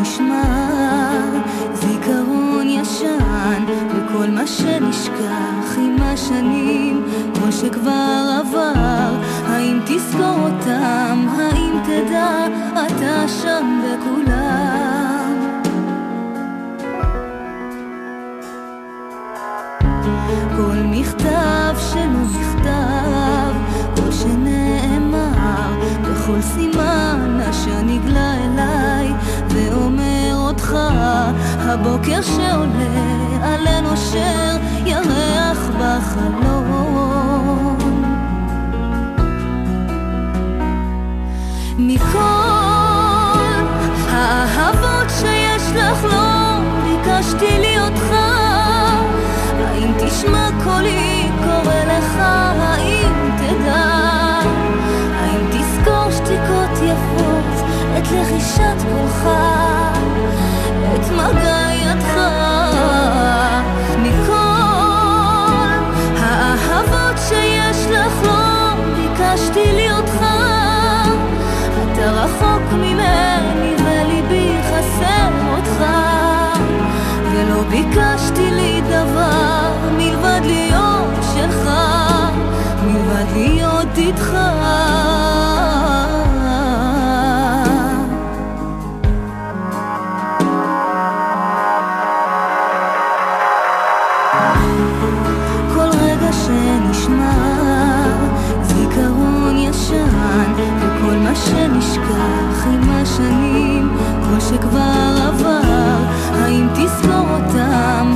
שנשמר, זיכרון ישן, וכל מה שנשכח עם השנים, כל שכבר עבר, האם תזכור אותם, האם תדע, אתה שם בכולם. כל מכתב שלא נכתב, כל שנאמר, בכל סימן אשר נגלה אליי ואומר אותך, הבוקר שעולה עלה נושר ירח בחלום. מכל האהבות שיש לך לא ביקשתי לי אותך, האם תשמע קולי קורא לך, האם תדע, האם תזכור שתיקות יפות, את לחישת קולך, את מגע ידך. מכל האהבות שיש לך לא ביקשתי לי אותך, אתה רחוק ממני וליבי חסר אותך, ולא ביקשתי לי דבר מלבד להיות שלך, מלבד להיות איתך. כל רגע שנשמר, זיכרון ישן, וכל מה שנשכח עם השנים, כל שכבר עבר, האם תזכור אותם,